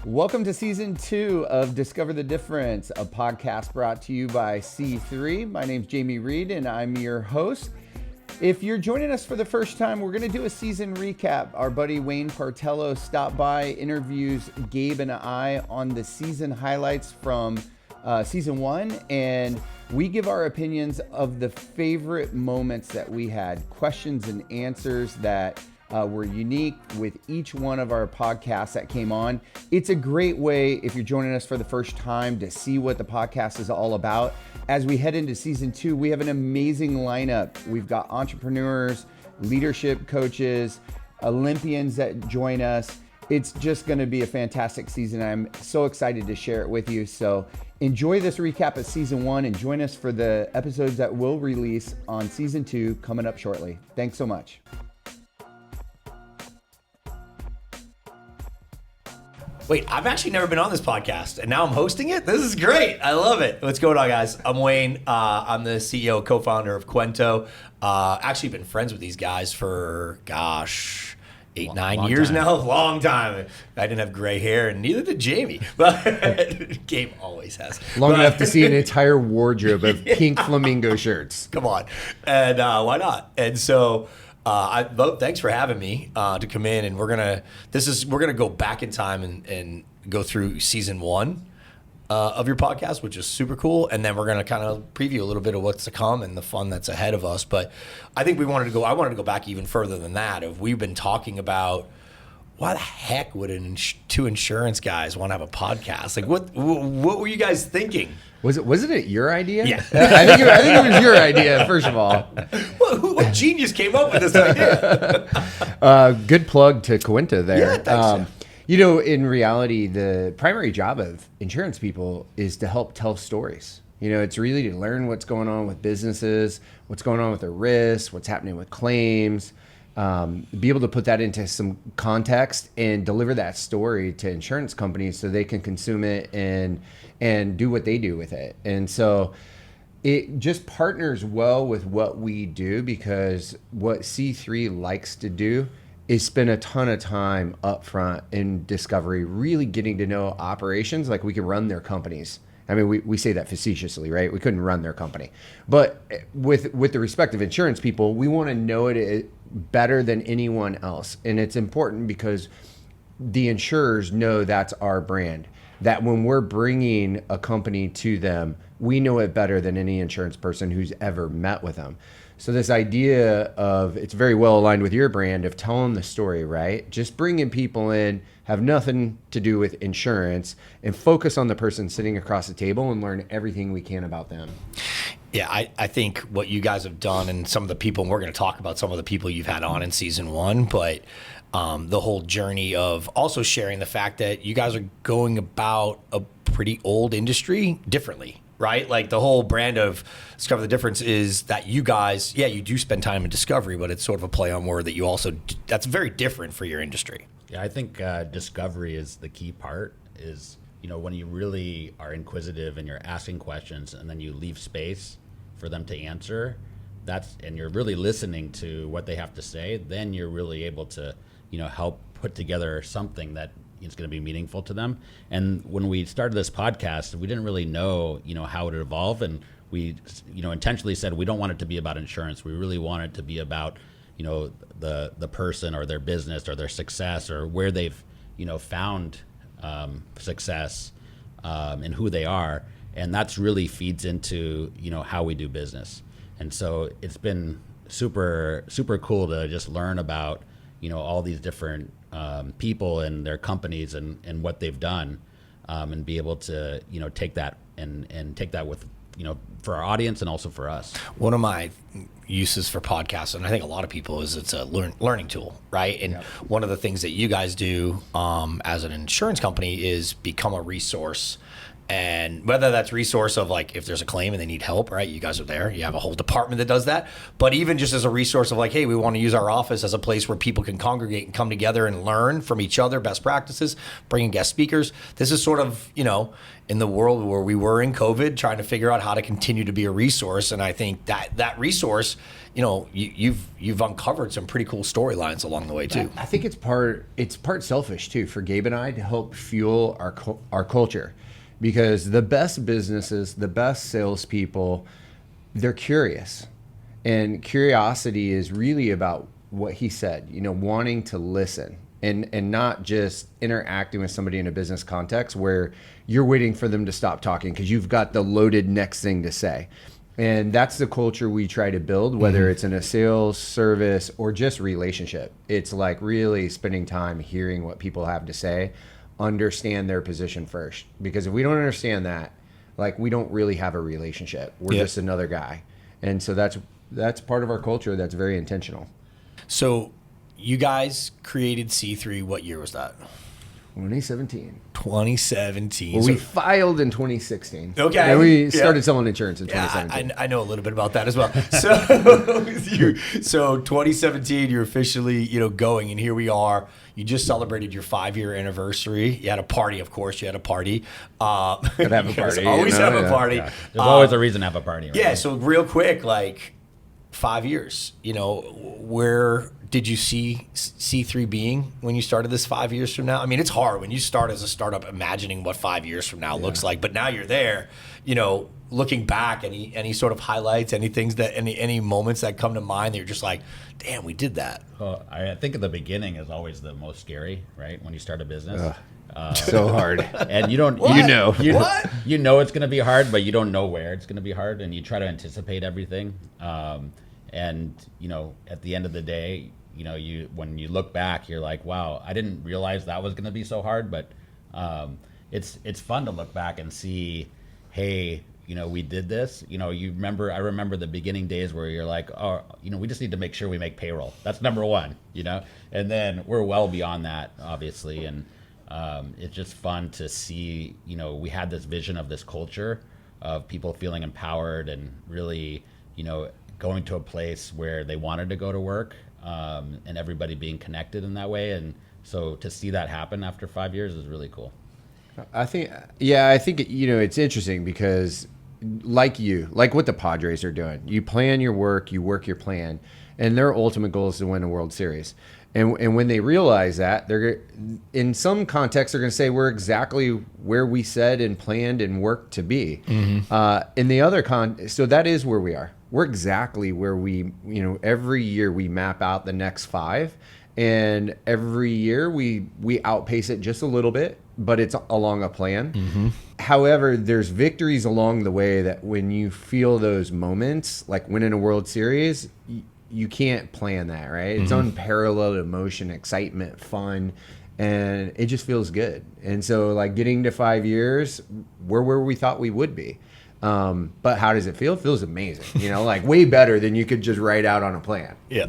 Welcome to season 2 of Discover the Difference, a podcast brought to you by C3. My name's Jamie Reid and I'm your host. If you're joining us for the first time, we're going to do a season recap. Our buddy Wayne Partello stopped by, interviews Gabe and I on the season highlights from season 1, and we give our opinions of the favorite moments that we had, questions and answers that were unique with each one of our podcasts that came on. It's a great way, if you're joining us for the first time, to see what the podcast is all about. As we head into season 2, we have an amazing lineup. We've got entrepreneurs, leadership coaches, Olympians that join us. It's just going to be a fantastic season. I'm so excited to share it with you. So enjoy this recap of season 1 and join us for the episodes that we'll release on season 2 coming up shortly. Thanks so much. Wait, I've actually never been on this podcast, and now I'm hosting it? This is great. I love it. What's going on, guys? I'm Wayne. I'm the CEO, co-founder of CUENTO. Actually been friends with these guys for, 8-9 years now. Long time. I didn't have gray hair, and neither did Jamie. But Gabe always has. Long enough to see an entire wardrobe of pink flamingo shirts. Come on. And why not? And so... thanks for having me to come in, and we're gonna go back in time and go through season 1 of your podcast, which is super cool, and then we're gonna kind of preview a little bit of what's to come and the fun that's ahead of us. But I think I wanted to go back even further than that. If we've been talking about why the heck would two insurance guys want to have a podcast? Like, what were you guys thinking? Wasn't it your idea? Yeah. I think it was your idea, first of all. What genius came up with this idea? Good plug to CUENTO there. Yeah, thanks. In reality, the primary job of insurance people is to help tell stories. It's really to learn what's going on with businesses, what's going on with their risks, what's happening with claims, be able to put that into some context and deliver that story to insurance companies so they can consume it and do what they do with it. And so it just partners well with what we do, because what C3 likes to do is spend a ton of time up front in discovery, really getting to know operations like we can run their companies. I mean, we say that facetiously, right? We couldn't run their company. But with the respect of insurance people, we want to know it better than anyone else. And it's important because the insurers know that's our brand, that when we're bringing a company to them, we know it better than any insurance person who's ever met with them. So this idea of, it's very well aligned with your brand of telling the story, right? Just bringing people in, have nothing to do with insurance, and focus on the person sitting across the table and learn everything we can about them. Yeah, I think what you guys have done, and some of the people, and we're going to talk about some of the people you've had on in season 1, but the whole journey of also sharing the fact that you guys are going about a pretty old industry differently, right? Like the whole brand of Discover the Difference is that you guys, you do spend time in discovery, but it's sort of a play on word that you also, that's very different for your industry. Yeah, I think discovery is the key part, is, when you really are inquisitive and you're asking questions and then you leave space for them to answer, and you're really listening to what they have to say, then you're really able to, help put together something that is going to be meaningful to them. And when we started this podcast, we didn't really know, how it would evolve, and we, intentionally said we don't want it to be about insurance. We really want it to be about, the person or their business or their success, or where they've, found success and who they are. And that's really feeds into, how we do business. And so it's been super, super cool to just learn about, all these different people and their companies and what they've done, and be able to, take that and take that with, for our audience and also for us. One of my uses for podcasts, and I think a lot of people, is it's a learning tool, right? And one of the things that you guys do as an insurance company is become a resource And whether that's resource of like if there's a claim and they need help, right? You guys are there. You have a whole department that does that. But even just as a resource of like, hey, we want to use our office as a place where people can congregate and come together and learn from each other, best practices, bringing guest speakers. This is sort of, in the world where we were in COVID, trying to figure out how to continue to be a resource. And I think that resource, you've uncovered some pretty cool storylines along the way too. I think it's part selfish too for Gabe and I to help fuel our culture. Because the best businesses, the best salespeople, they're curious. And curiosity is really about what he said, wanting to listen and not just interacting with somebody in a business context where you're waiting for them to stop talking because you've got the loaded next thing to say. And that's the culture we try to build, whether it's in a sales, service, or just relationship. It's like really spending time hearing what people have to say. Understand their position first, because if we don't understand that, like, we don't really have a relationship. We're just another guy. And so that's part of our culture that's very intentional. So you guys created C3. What year was that? 2017. 2017. Well, we filed in 2016. Okay. And we started selling insurance in 2017. Yeah, I know a little bit about that as well. So 2017, you're officially, going, and here we are. You just celebrated your 5-year anniversary. You had a party, of course. You had a party. Gotta have a party. Always have a party. Yeah. There's always a reason to have a party. Right? Yeah. So real quick, like 5 years. Where did you see C3 being when you started this 5 years from now? I mean, it's hard when you start as a startup imagining what 5 years from now looks like. But now you're there. Looking back, any sort of highlights, any moments that come to mind that you're just like, damn, we did that. Well, I think at the beginning is always the most scary, right? When you start a business. So hard. And you don't, What? you know it's going to be hard, but you don't know where it's going to be hard, and you try to anticipate everything. And at the end of the day, when you look back, you're like, wow, I didn't realize that was going to be so hard. But it's fun to look back and see, hey, we did this. I remember the beginning days where you're like, oh, we just need to make sure we make payroll. That's number one, and then we're well beyond that, obviously. And it's just fun to see, we had this vision of this culture of people feeling empowered and really, going to a place where they wanted to go to work, and everybody being connected in that way. And so to see that happen after 5 years is really cool. I think it's interesting because like what the Padres are doing, you plan your work, you work your plan, and their ultimate goal is to win a World Series. And when they realize that, they're in some contexts they're going to say we're exactly where we said and planned and worked to be. In the other so that is where we are. We're exactly where we, every year we map out the next 5, and every year we outpace it just a little bit, but it's along a plan. However, there's victories along the way that when you feel those moments, like winning a World Series, you can't plan that, right? It's unparalleled emotion, excitement, fun, and it just feels good. And so, like, getting to 5 years, we're where we thought we would be. But how does it feel? It feels amazing, like way better than you could just write out on a plan. Yeah.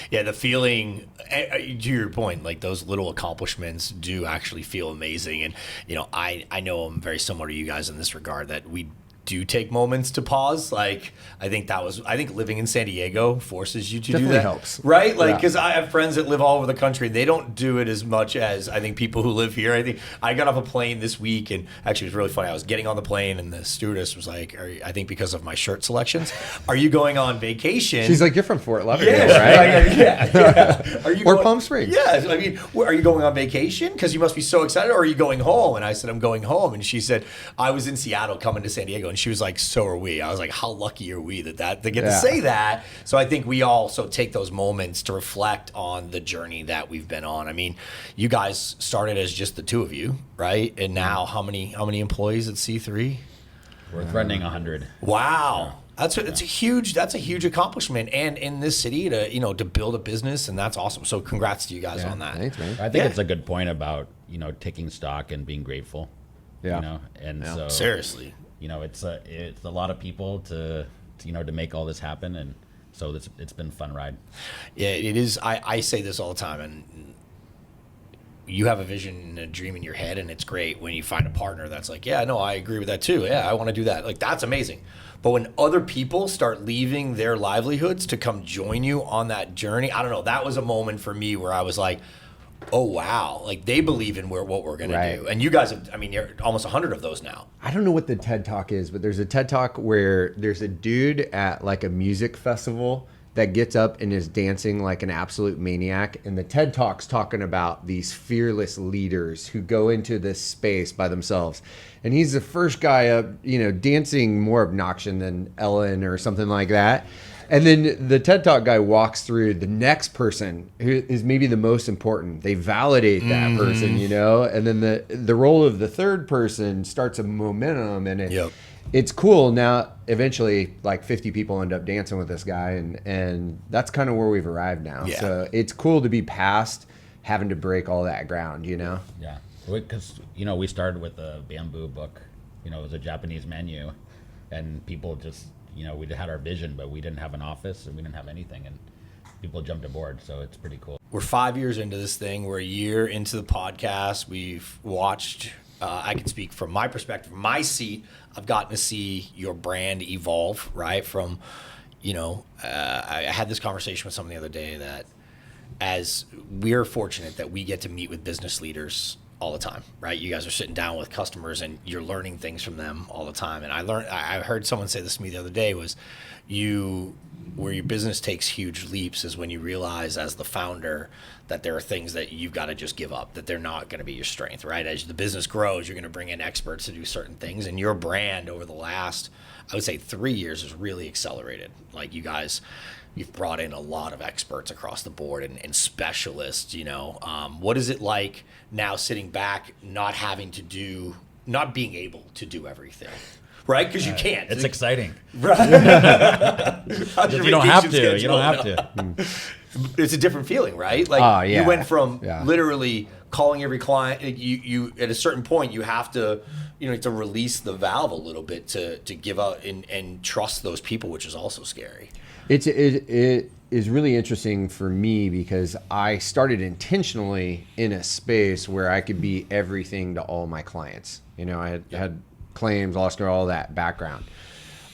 Yeah, the feeling, to your point, like those little accomplishments do actually feel amazing. And, I know I'm very similar to you guys in this regard, that we do take moments to pause. Like, I think living in San Diego forces you to Definitely do that. helps. Right? Like, because I have friends that live all over the country. They don't do it as much as I think people who live here. I think I got off a plane this week, and actually it was really funny. I was getting on the plane, and the stewardess was like, I think because of my shirt selections, are you going on vacation? She's like, you're from Fort Lauderdale, right? Yeah. Are you or Palm Springs. Yeah. I mean, are you going on vacation? Because you must be so excited. Or are you going home? And I said, I'm going home. And she said, I was in Seattle coming to San Diego. And she was like, so are we. I was like, how lucky are we that they get to say that? So I think we also take those moments to reflect on the journey that we've been on. I mean, you guys started as just the two of you, right? And now how many employees at C3? We're threatening 100. Wow. That's a huge accomplishment, and in this city to build a business, and that's awesome. So congrats to you guys on that. Thanks, man. I think it's a good point about taking stock and being grateful. So Seriously, it's a lot of people to make all this happen, and so it's been a fun ride. Yeah, it is. I say this all the time, and you have a vision and a dream in your head, and it's great when you find a partner that's like, yeah, no, I agree with that too. Yeah, I want to do that. Like, that's amazing. But when other people start leaving their livelihoods to come join you on that journey, I don't know. That was a moment for me where I was like, oh, wow. Like, they believe in what we're going to do. And you guys have, I mean, you're almost 100 of those now. I don't know what the TED Talk is, but there's a TED Talk where there's a dude at like a music festival that gets up and is dancing like an absolute maniac. And the TED Talk's talking about these fearless leaders who go into this space by themselves. And he's the first guy up, you know, dancing more obnoxious than Ellen or something like that. And then the TED Talk guy walks through the next person who is maybe the most important. They validate that person, you know, and then the role of the third person starts a momentum, and it's cool. Now, eventually, like 50 people end up dancing with this guy, and that's kind of where we've arrived now. Yeah. So it's cool to be past having to break all that ground, you know? Yeah, because, you know, we started with a bamboo book. You know, it was a Japanese menu, and people just, you know, we had our vision, but we didn't have an office, and we didn't have anything, and people jumped aboard, so it's pretty cool. We're 5 years into this thing. We're a year into the podcast. We've watched, I can speak from my perspective, from my seat, I've gotten to see your brand evolve, right? From, you know, I had this conversation with someone the other day that as we're fortunate that we get to meet with business leaders all the time, right? You guys are sitting down with customers and you're learning things from them all the time. And I heard someone say this to me the other day was where your business takes huge leaps is when you realize as the founder that there are things that you've got to just give up, that they're not going to be your strength, right? As the business grows, you're going to bring in experts to do certain things. And your brand over the last, I would say 3 years has really accelerated. Like you guys, you've brought in a lot of experts across the board and specialists, you know. What is it like now sitting back, not being able to do everything? Right? Because you can't. It's exciting. Right. You don't have to. You don't have to. It's a different feeling, right? Like you went from literally calling every client. You at a certain point you have to, you know, to release the valve a little bit to give out and trust those people, which is also scary. It is really interesting for me because I started intentionally in a space where I could be everything to all my clients. You know, I had claims, loss control, all that background.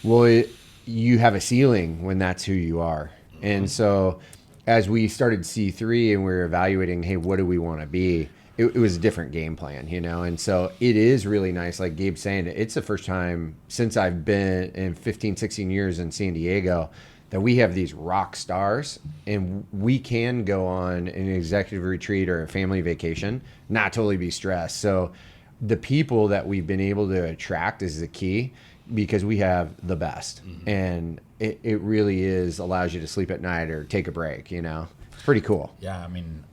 Well, you have a ceiling when that's who you are. And so as we started C3 and we were evaluating, hey, what do we want to be? It was a different game plan, you know? And so it is really nice. Like Gabe's saying, it's the first time since I've been in 15, 16 years in San Diego that we have these rock stars and we can go on an executive retreat or a family vacation, not totally be stressed. So the people that we've been able to attract is the key because we have the best. And it really is allows you to sleep at night or take a break, you know? It's pretty cool. Yeah, I mean,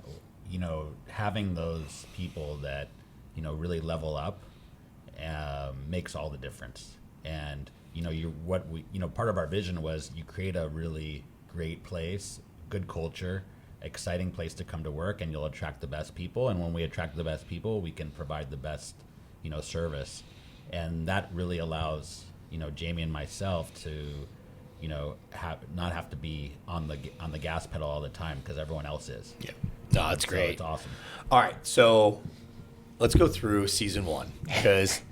you know, having those people that, you know, really level up makes all the difference. And, you know, part of our vision was you create a really great place, good culture, exciting place to come to work, and you'll attract the best people. And when we attract the best people, we can provide the best, you know, service. And that really allows, you know, Jamie and myself to, you know, not have to be on the gas pedal all the time because everyone else is. Yeah. No, that's great. So it's awesome. All right, so let's go through season 1 because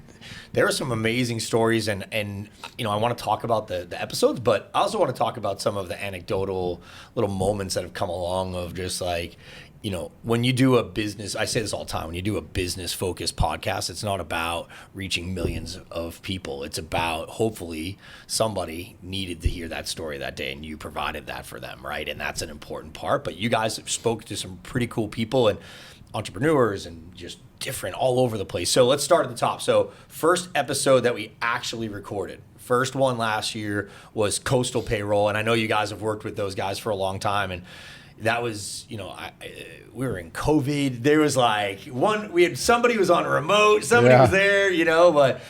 there are some amazing stories, and you know, I want to talk about the episodes, but I also want to talk about some of the anecdotal little moments that have come along of just like, you know, when you do a business, I say this all the time, when you do a business-focused podcast, it's not about reaching millions of people. It's about hopefully somebody needed to hear that story that day, and you provided that for them, right? And that's an important part. But you guys spoke to some pretty cool people and entrepreneurs and just different all over the place. So let's start at the top. So first episode that we actually recorded, first one last year was Coastal Payroll. And I know you guys have worked with those guys for a long time. And that was, you know, we were in COVID. There was like somebody was on a remote, somebody was there, you know, but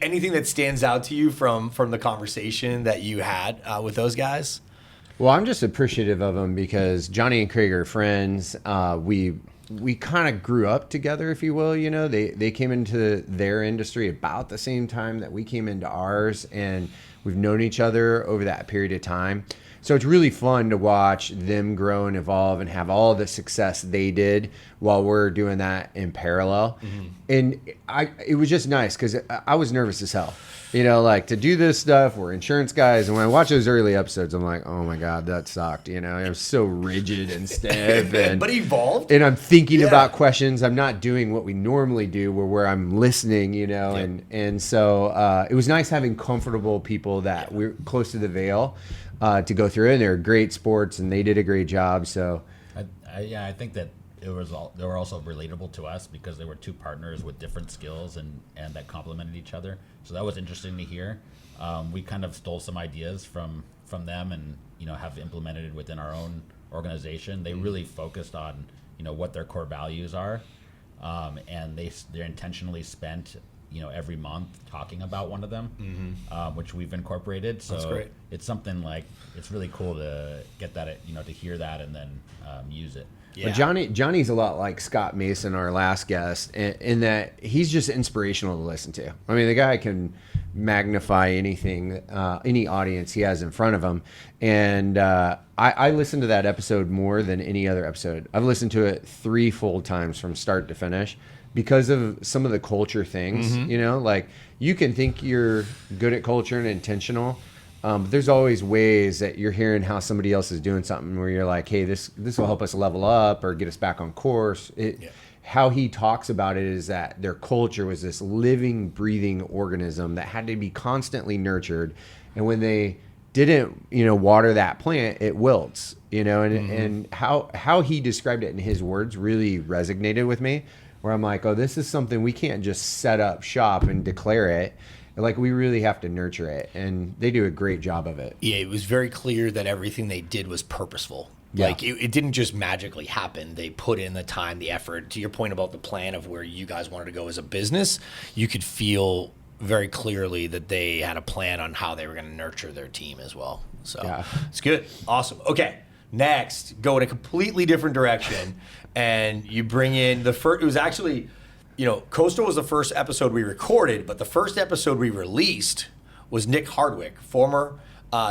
anything that stands out to you from the conversation that you had with those guys? Well, I'm just appreciative of them because Johnny and Craig are friends. We kind of grew up together, if you will. You know, they came into their industry about the same time that we came into ours, and we've known each other over that period of time. So it's really fun to watch them grow and evolve and have all the success they did while we're doing that in parallel. And it was just nice because I was nervous as hell. Like to do this stuff, we're insurance guys. And when I watch those early episodes, I'm like, oh my God, that sucked. It was so rigid and stiff. But evolved. And I'm thinking about questions. I'm not doing what we normally do where I'm listening, and so it was nice having comfortable people that we're close to the veil to go through it. And they're great sports and they did a great job. So I think that they were also relatable to us because they were two partners with different skills and that complemented each other. So that was interesting to hear. We kind of stole some ideas from them and have implemented it within our own organization. They really focused on what their core values are, and they're intentionally spent every month talking about one of them, which we've incorporated. So that's great. It's something like it's really cool to get that to hear that and then use it. Yeah. But Johnny's a lot like Scott Mason, our last guest, in that he's just inspirational to listen to. I mean, the guy can magnify anything, any audience he has in front of him. And I listened to that episode more than any other episode. I've listened to it 3 full times from start to finish because of some of the culture things. Like you can think you're good at culture and intentional. But there's always ways that you're hearing how somebody else is doing something where you're like, hey, this will help us level up or get us back on course. How he talks about it is that their culture was this living, breathing organism that had to be constantly nurtured. And when they didn't, water that plant, it wilts, and how he described it in his words really resonated with me, where I'm like, oh, this is something we can't just set up shop and declare it. Like, we really have to nurture it, and they do a great job of it. Yeah, it was very clear that everything they did was purposeful. Yeah. Like, it didn't just magically happen. They put in the time, the effort. To your point about the plan of where you guys wanted to go as a business, you could feel very clearly that they had a plan on how they were going to nurture their team as well. So It's good. Awesome. Okay, next, go in a completely different direction, and you bring in the first – it was actually – Coastal was the first episode we recorded, but the first episode we released was Nick Hardwick, former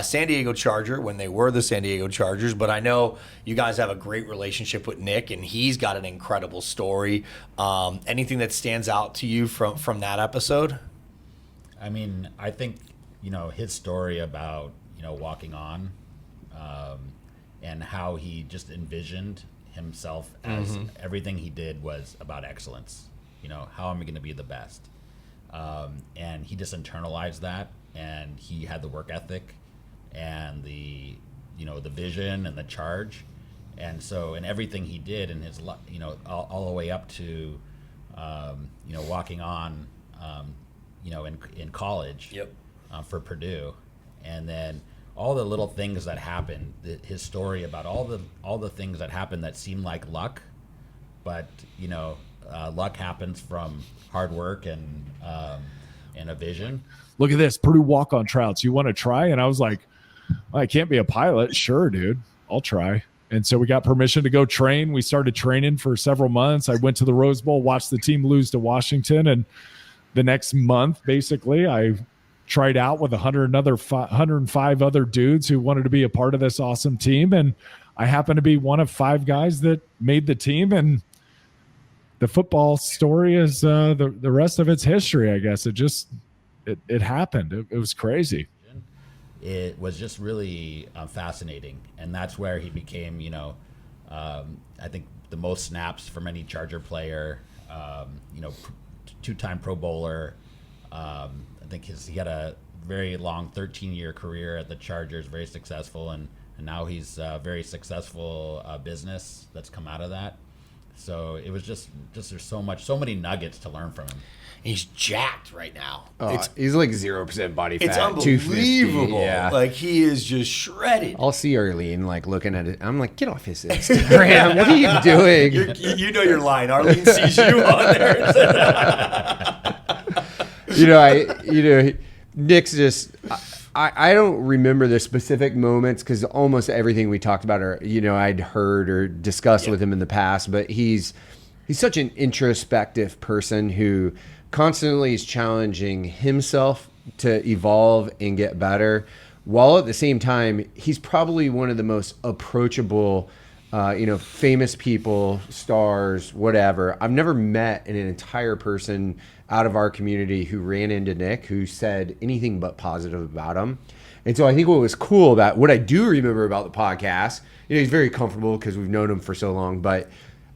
San Diego Charger when they were the San Diego Chargers. But I know you guys have a great relationship with Nick, and he's got an incredible story. Anything that stands out to you from that episode? I mean, I think, his story about, walking on and how he just envisioned himself as everything he did was about excellence. How am I going to be the best? And he just internalized that, and he had the work ethic and the vision and the charge. And so in everything he did in his, all the way up to, walking on, in college for Purdue. And then all the little things that happened, his story about all the things that happened that seemed like luck, but, luck happens from hard work and a vision. Look at this, Purdue walk-on tryouts. You want to try? And I was like, well, I can't be a pilot. Sure, dude, I'll try. And so we got permission to go train. We started training for several months. I went to the Rose Bowl, watched the team lose to Washington. And the next month, basically, I tried out with 105 other dudes who wanted to be a part of this awesome team. And I happened to be one of 5 guys that made the team. And the football story is the rest of its history, I guess. It happened. It was crazy. It was just really fascinating, and that's where he became, I think the most snaps from any Charger player. 2-time Pro Bowler. I think he had a very long 13-year career at the Chargers, very successful, and now he's a very successful business that's come out of that. So it was just there's so many nuggets to learn from him. He's jacked right now. He's like 0% body fat. It's unbelievable. Yeah. Like, he is just shredded. I'll see Arlene looking at it. I'm like, get off his Instagram. What are you doing? You're lying. Arlene sees you on there. Nick's just. I don't remember the specific moments because almost everything we talked about I'd heard or discussed with him in the past. But he's such an introspective person who constantly is challenging himself to evolve and get better, while at the same time, he's probably one of the most approachable, famous people, stars, whatever. I've never met an entire person out of our community who ran into Nick who said anything but positive about him. And so I think what was cool about what I do remember about the podcast, he's very comfortable because we've known him for so long, but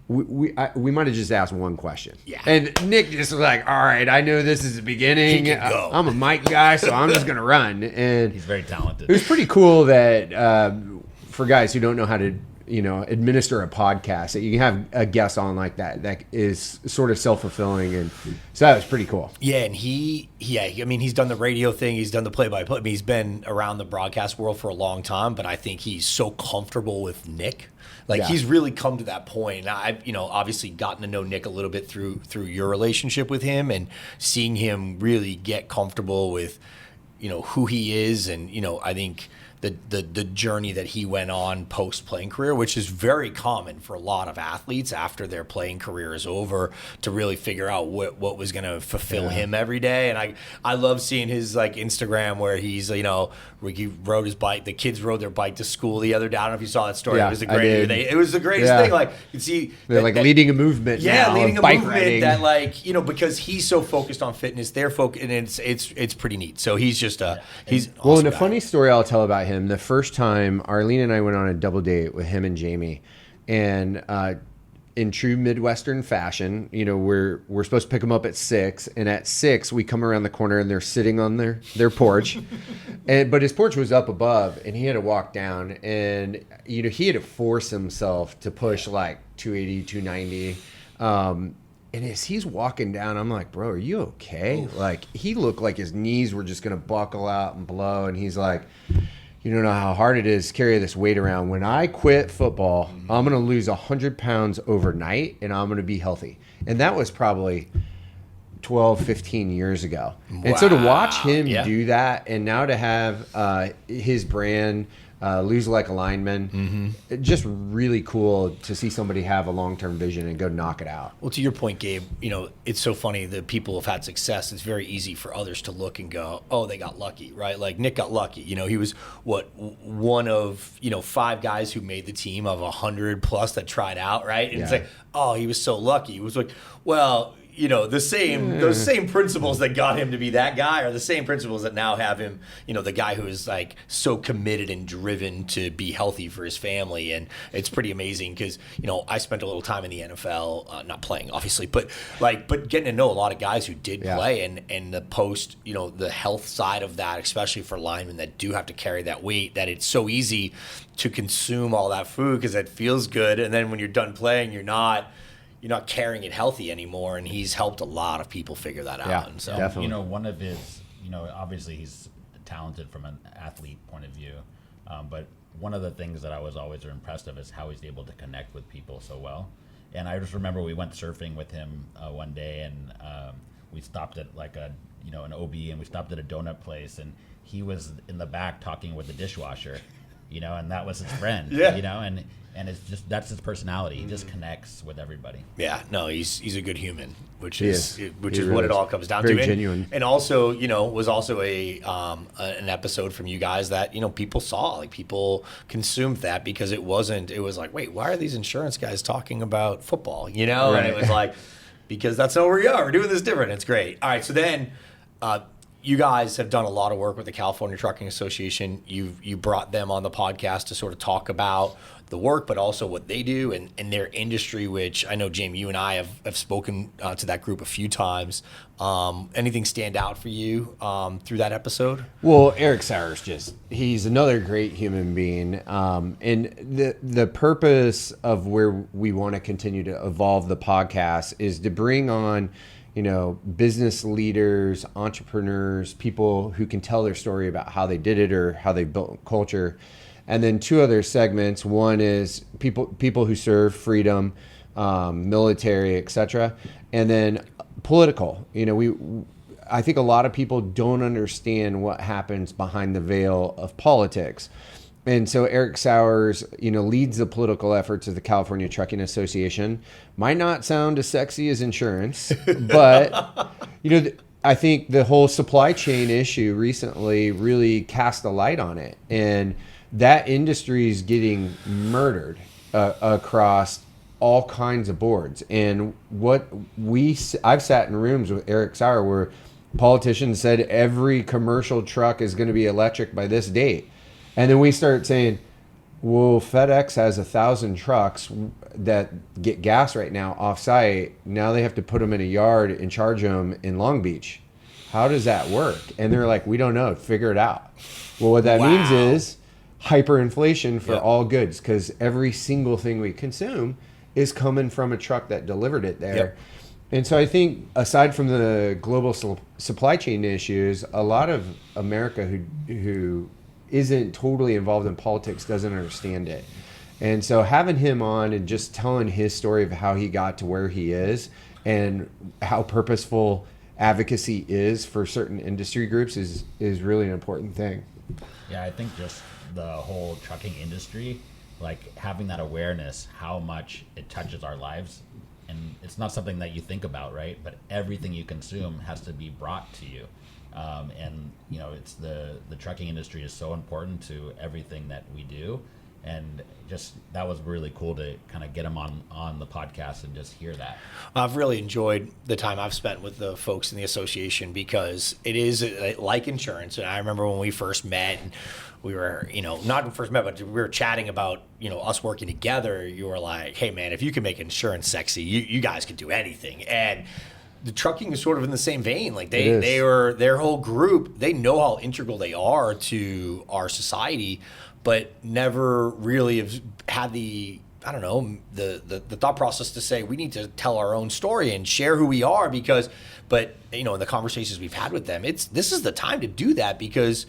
we might have just asked one question. Yeah. And Nick just was like, all right, I know this is the beginning. He can go. I'm a mic guy, so I'm just going to run. And He's very talented. it was pretty cool that for guys who don't know how to, administer a podcast, that you can have a guest on like that is sort of self-fulfilling. And so that was pretty cool. Yeah, and he's done the radio thing, he's done the play-by-play. I mean, he's been around the broadcast world for a long time, but I think he's so comfortable with Nick. Like, he's really come to that point. And I've, obviously gotten to know Nick a little bit through your relationship with him and seeing him really get comfortable with, who he is. And, I think the journey that he went on post-playing career, which is very common for a lot of athletes after their playing career is over, to really figure out what was going to fulfill him every day. And I love seeing his Instagram where he's, he rode his bike. The kids rode their bike to school the other day. I don't know if you saw that story. Yeah, it was it was the greatest thing. Like, you see, they're leading a movement. Yeah, now leading of a bike movement riding. that because he's so focused on fitness, they're focused, and it's pretty neat. So he's just he's an awesome Well, and a guy. funny story I'll tell about him. The first time Arlene and I went on a double date with him and Jamie, and in true Midwestern fashion, we're supposed to pick them up at 6, and at 6 we come around the corner and they're sitting on their porch, but his porch was up above, and he had to walk down, and he had to force himself to push like 280, 290. And as he's walking down, I'm like, bro, are you okay? Oof. Like, he looked like his knees were just going to buckle out and blow. And he's like, you don't know how hard it is to carry this weight around. When I quit football, I'm going to lose 100 pounds overnight, and I'm going to be healthy. And that was probably 12, 15 years ago. Wow. And so to watch him do that, and now to have his brand lose like a lineman, just really cool to see somebody have a long-term vision and go knock it out. Well, to your point, Gabe, it's so funny that people have had success. It's very easy for others to look and go, oh, they got lucky, right? Like Nick got lucky. He was one of 5 guys who made the team of 100 plus that tried out, right? And it's like, oh, he was so lucky. It was like, well, those same principles that got him to be that guy are the same principles that now have him, the guy who is like so committed and driven to be healthy for his family. And it's pretty amazing because, I spent a little time in the NFL, not playing obviously, but getting to know a lot of guys who did play, and the post, the health side of that, especially for linemen that do have to carry that weight, that it's so easy to consume all that food because it feels good. And then when you're done playing, you're not carrying it healthy anymore, and he's helped a lot of people figure that out. And so, definitely. One of his, obviously he's talented from an athlete point of view, but one of the things that I was always impressed of is how he's able to connect with people so well. And I just remember we went surfing with him one day, and we stopped at like an OB, and we stopped at a donut place, and he was in the back talking with the dishwasher, and that was his friend, and it's just, that's his personality. He just connects with everybody. Yeah, no, he's a good human, which He is is. what Really it all comes down Very to. genuine. And also, was also an episode from you guys that people saw, like people consumed that because it was like, wait, why are these insurance guys talking about football? And it was like, because that's how we are. We're doing this different. It's great. All right, so then. You guys have done a lot of work with the California Trucking Association. You brought them on the podcast to sort of talk about the work, but also what they do and their industry, which I know, Jamie, you and I have spoken to that group a few times. Anything stand out for you through that episode? Well, Eric Sauer's he's another great human being. And the purpose of where we want to continue to evolve the podcast is to bring on business leaders, entrepreneurs, people who can tell their story about how they did it or how they built culture. And then 2 other segments. One is people who serve freedom, military, etc. And then political. I think a lot of people don't understand what happens behind the veil of politics. And so Eric Sauers, leads the political efforts of the California Trucking Association. Might not sound as sexy as insurance, but I think the whole supply chain issue recently really cast a light on it, and that industry is getting murdered across all kinds of boards. And I've sat in rooms with Eric Sauer where politicians said every commercial truck is going to be electric by this date, and then we start saying, well, FedEx has 1,000 trucks that get gas right now off-site. Now they have to put them in a yard and charge them in Long Beach. How does that work? And they're like, we don't know. Figure it out. Well, what that means is hyperinflation for all goods, because every single thing we consume is coming from a truck that delivered it there. Yep. And so I think aside from the global supply chain issues, a lot of America who isn't totally involved in politics doesn't understand it. And so having him on and just telling his story of how he got to where he is and how purposeful advocacy is for certain industry groups is really an important thing. Yeah, I think just the whole trucking industry, like having that awareness, how much it touches our lives. And it's not something that you think about, right? But everything you consume has to be brought to you. And you know, it's the trucking industry is so important to everything that we do, and just that was really cool to kind of get him on the podcast and just hear that. I've really enjoyed the time I've spent with the folks in the association, because it is like insurance. And I remember when we first met, and we were, you know, not first met, but we were chatting about, you know, us working together. You were like, hey man, if you can make insurance sexy, you guys can do anything. And the trucking is sort of in the same vein. Like they were, their whole group, they know how integral they are to our society, but never really have had the, I don't know, the thought process to say we need to tell our own story and share who we are, because, but you know, in the conversations we've had with them, this is the time to do that, because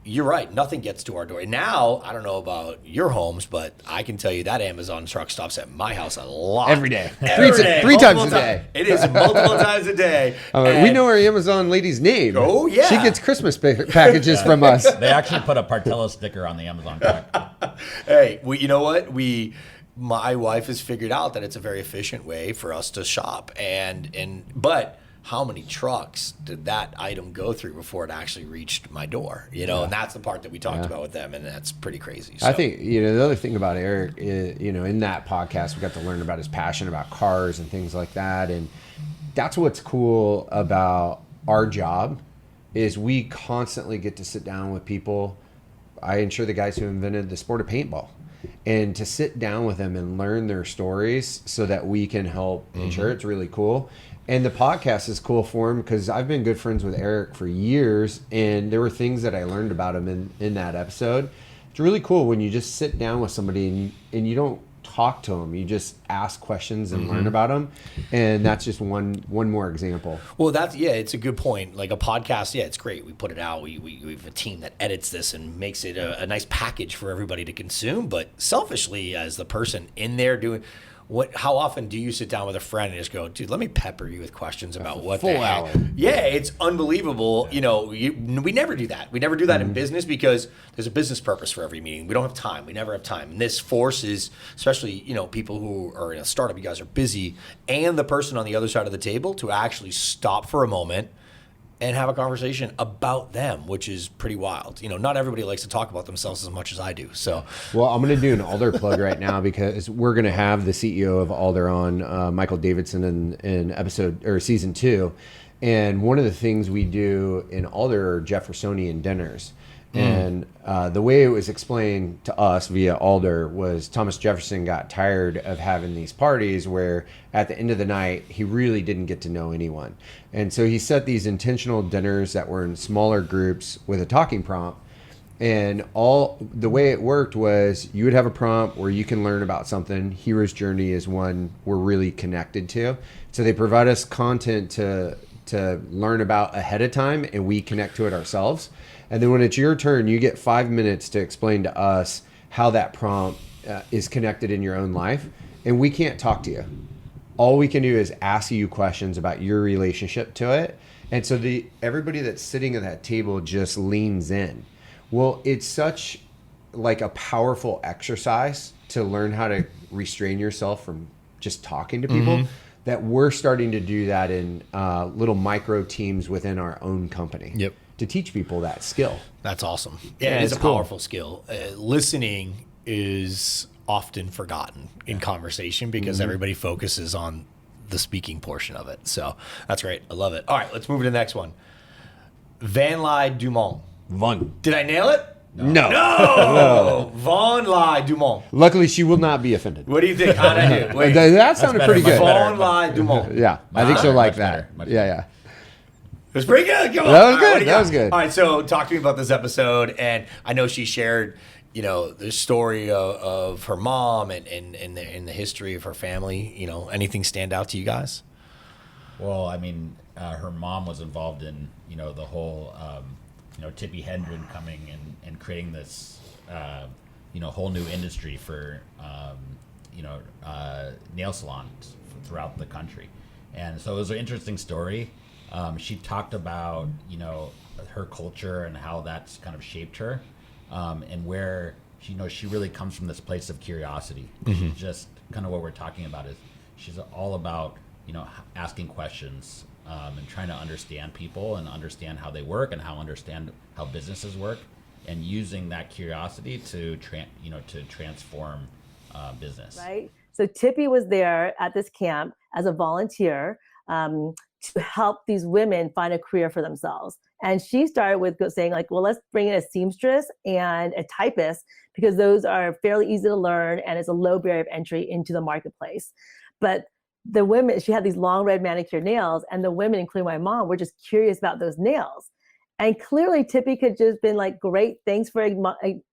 you're right, nothing gets to our door. Now, I don't know about your homes, but I can tell you that Amazon truck stops at my house a lot. Every day. Three times a day. It is multiple times a day. We know our Amazon lady's name. Oh, yeah. She gets Christmas packages from us. They actually put a Partello sticker on the Amazon truck. Hey, you know what? My wife has figured out that it's a very efficient way for us to shop. But how many trucks did that item go through before it actually reached my door? You know, and that's the part that we talked about with them, and that's pretty crazy. So. I think, you know, the other thing about Eric is, you know, in that podcast, we got to learn about his passion about cars and things like that. And that's what's cool about our job is we constantly get to sit down with people. I insure the guys who invented the sport of paintball, and to sit down with them and learn their stories so that we can help insure. It's really cool. And the podcast is cool for him because I've been good friends with Eric for years, and there were things that I learned about him in that episode. It's really cool when you just sit down with somebody and you don't talk to them, you just ask questions and learn about them. And that's just one more example. Well, it's a good point. Like a podcast, it's great. We put it out. We have a team that edits this and makes it a nice package for everybody to consume. But selfishly, as the person in there doing, how often do you sit down with a friend and just go, dude, let me pepper you with questions about what full hour. Yeah, it's unbelievable. You know, we never do that. We never do that in business because there's a business purpose for every meeting. We don't have time. We never have time. And this forces, especially, you know, people who are in a startup, you guys are busy, and the person on the other side of the table to actually stop for a moment and have a conversation about them, which is pretty wild. You know, not everybody likes to talk about themselves as much as I do. So, well, I'm going to do an Alder plug right now because we're going to have the CEO of Alder on, Michael Davidson, in episode or season 2. And one of the things we do in Alder are Jeffersonian dinners. And the way it was explained to us via Alder was Thomas Jefferson got tired of having these parties where at the end of the night, he really didn't get to know anyone. And so he set these intentional dinners that were in smaller groups with a talking prompt. And the way it worked was you would have a prompt where you can learn about something. Hero's Journey is one we're really connected to. So they provide us content to learn about ahead of time, and we connect to it ourselves. And then when it's your turn, you get 5 minutes to explain to us how that prompt is connected in your own life. And we can't talk to you. All we can do is ask you questions about your relationship to it. And so everybody that's sitting at that table just leans in. Well, it's such like a powerful exercise to learn how to restrain yourself from just talking to people that we're starting to do that in little micro teams within our own company. Yep. To teach people that skill. That's awesome. Yeah, it's a cool. powerful skill. Listening is often forgotten in conversation because everybody focuses on the speaking portion of it. So that's great. I love it. All right, let's move to the next one. Van Lie Dumont. Von. Did I nail it? No. No. Von Lie Dumont. Luckily, she will not be offended. What do you think? How'd I do? Wait. That sounded better, pretty much good. better. Von Lie Dumont. Yeah, I think Much she'll like better, that. much Yeah, better. yeah. It was pretty good. Come on. That was All right, good. what do you That got? was good. All right, so talk to me about this episode. And I know she shared, the story of her mom and the history of her family. Anything stand out to you guys? Well, I mean, her mom was involved in, the whole, Tippi Hedren coming and creating this, whole new industry for, nail salons throughout the country. And so it was an interesting story. She talked about, her culture and how that's kind of shaped her, and where, she really comes from this place of curiosity. She's just kind of what we're talking about is she's all about, asking questions, and trying to understand people and understand how they work and understand how businesses work, and using that curiosity to transform business. Right. So Tippi was there at this camp as a volunteer to help these women find a career for themselves. And she started with saying like, well, let's bring in a seamstress and a typist because those are fairly easy to learn and it's a low barrier of entry into the marketplace. But the women, she had these long red manicured nails, and the women, including my mom, were just curious about those nails. And clearly Tippi could just been like, great, thanks for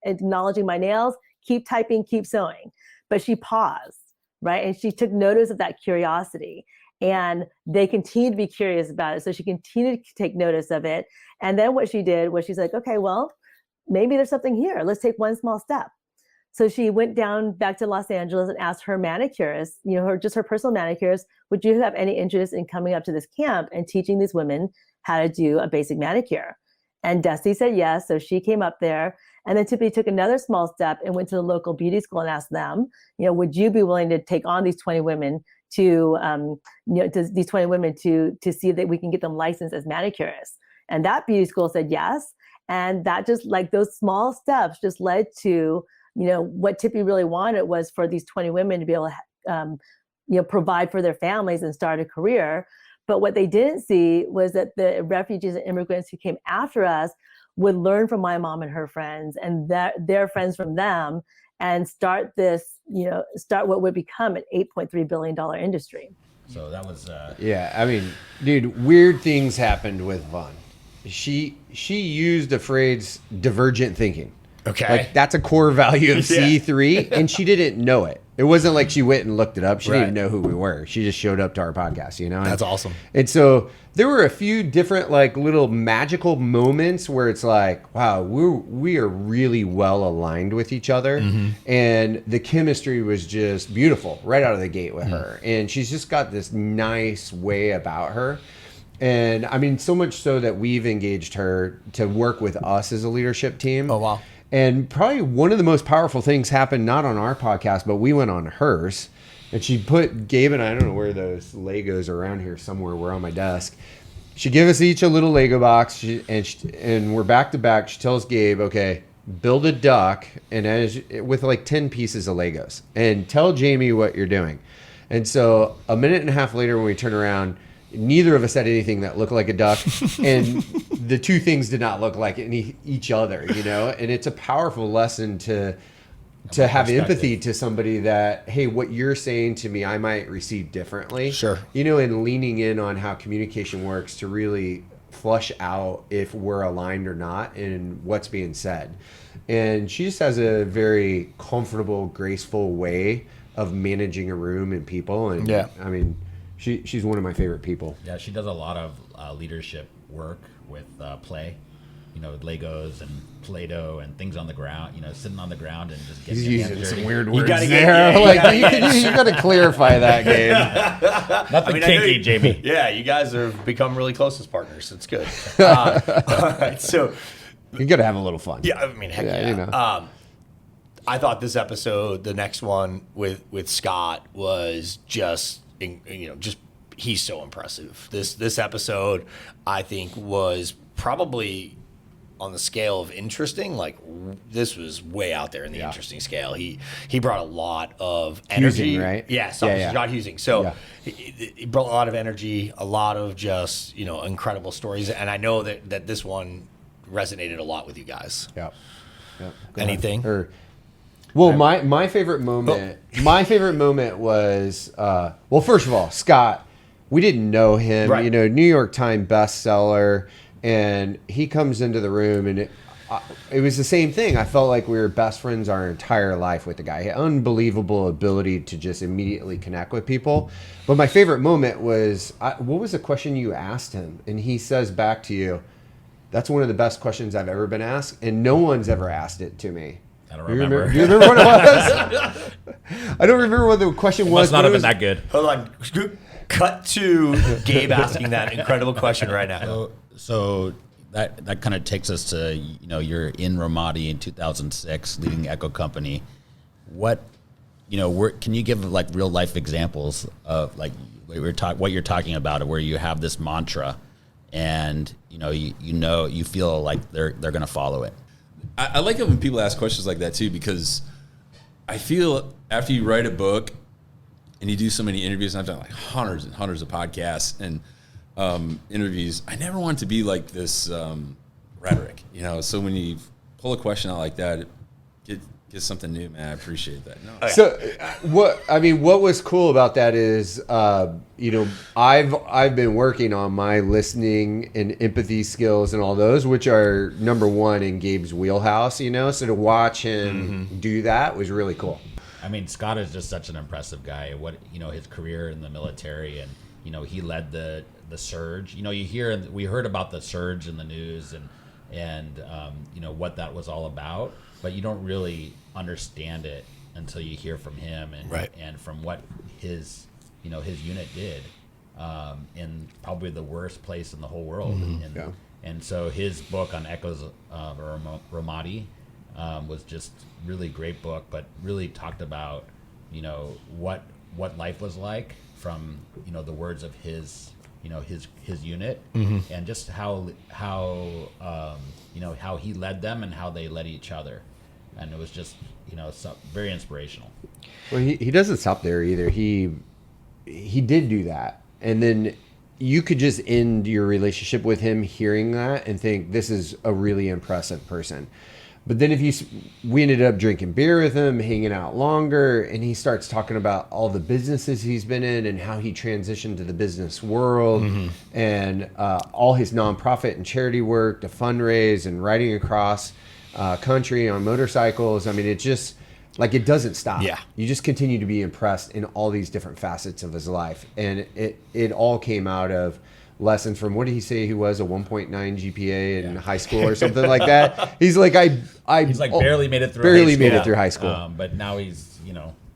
acknowledging my nails. Keep typing, keep sewing. But she paused, right? And she took notice of that curiosity. And they continued to be curious about it. So she continued to take notice of it. And then what she did was she's like, okay, well, maybe there's something here. Let's take one small step. So she went down back to Los Angeles and asked her manicurist, her personal manicurist, would you have any interest in coming up to this camp and teaching these women how to do a basic manicure? And Dusty said yes. So she came up there. And then Tippi took another small step and went to the local beauty school and asked them, would you be willing to take on these 20 women to see that we can get them licensed as manicurists? And that beauty school said yes. And that just like those small steps just led to, what Tippi really wanted was for these 20 women to be able to, provide for their families and start a career. But what they didn't see was that the refugees and immigrants who came after us would learn from my mom and her friends and their friends from them and start what would become an $8.3 billion industry. So that was Yeah, I mean, dude, weird things happened with Vaughn. She used the phrase divergent thinking. Okay. Like that's a core value of C3, and she didn't know it. It wasn't like she went and looked it up. She didn't even know who we were. She just showed up to our podcast, That's awesome. And so there were a few different like little magical moments where it's like, wow, we are really well aligned with each other. And the chemistry was just beautiful right out of the gate with her. And she's just got this nice way about her. And I mean, so much so that we've engaged her to work with us as a leadership team. Oh, wow. And probably one of the most powerful things happened not on our podcast, but we went on hers. And she put Gabe and I don't know where those Legos are around here somewhere. We're on my desk. She gave us each a little Lego box, and we're back to back. She tells Gabe, okay, build a duck with like 10 pieces of Legos and tell Jamie what you're doing. And so a minute and a half later when we turn around, neither of us had anything that looked like a duck, and the two things did not look like each other, and it's a powerful lesson to have empathy to somebody that, hey, what you're saying to me, I might receive differently. Sure. And leaning in on how communication works to really flush out if we're aligned or not in what's being said. And she just has a very comfortable, graceful way of managing a room and people. And I mean, she's one of my favorite people. Yeah, she does a lot of leadership work with play, with Legos and Play-Doh and things on the ground, sitting on the ground and just getting He's using some weird words gotta there. You got to clarify that, Gabe. Nothing kinky, Jamie. Yeah, you guys have become really close as partners. It's good. All right, so You got to have a little fun. yeah, I mean, heck yeah. I thought this episode, the next one with Scott, was just he's so impressive. This episode, I think, was probably on the scale of interesting. Like, this was way out there in the interesting scale. He brought a lot of energy. Husing, right? Yeah, Scott Husing. So he brought a lot of energy, a lot of just, incredible stories. And I know that this one resonated a lot with you guys. Yeah. Anything? Well, my favorite moment. My favorite moment was well, first of all, Scott. We didn't know him. Right. New York Times bestseller, and he comes into the room, and it was the same thing. I felt like we were best friends our entire life with the guy. He had unbelievable ability to just immediately connect with people. But my favorite moment was, what was the question you asked him? And he says back to you, "That's one of the best questions I've ever been asked, and no one's ever asked it to me." I don't remember. Do you remember what it was? I don't remember what the question was. Must not have been that good. Hold on. Cut to Gabe asking that incredible question right now. So that kind of takes us to, you're in Ramadi in 2006, leading the Echo Company. What, can you give like real life examples of like what you're talking about, where you have this mantra, and you feel like they're going to follow it? I like it when people ask questions like that too, because I feel after you write a book and you do so many interviews, and I've done like hundreds and hundreds of podcasts and interviews, I never want to be like this rhetoric, So when you pull a question out like that, get something new, man. I appreciate that. No. So what was cool about that is, I've been working on my listening and empathy skills and all those, which are number one in Gabe's wheelhouse, So to watch him do that was really cool. I mean, Scott is just such an impressive guy. His career in the military, and he led the surge. We heard about the surge in the news and what that was all about, but you don't really understand it until you hear from him and from what his unit did in probably the worst place in the whole world. And so his book on Echoes of Ramadi was just really great book, but really talked about what life was like from the words of his unit, and just how he led them and how they led each other, and it was just very inspirational. Well, he doesn't stop there either. He did do that, and then you could just end your relationship with him hearing that and think, this is a really impressive person. But then we ended up drinking beer with him, hanging out longer, and he starts talking about all the businesses he's been in and how he transitioned to the business world, and all his nonprofit and charity work to fundraise and riding across country on motorcycles. I mean, it just like it doesn't stop. Yeah. You just continue to be impressed in all these different facets of his life, and it all came out of lessons from, what did he say he was, a 1.9 GPA in high school or something like that. He's like, he's like barely made it through high school. But now he's,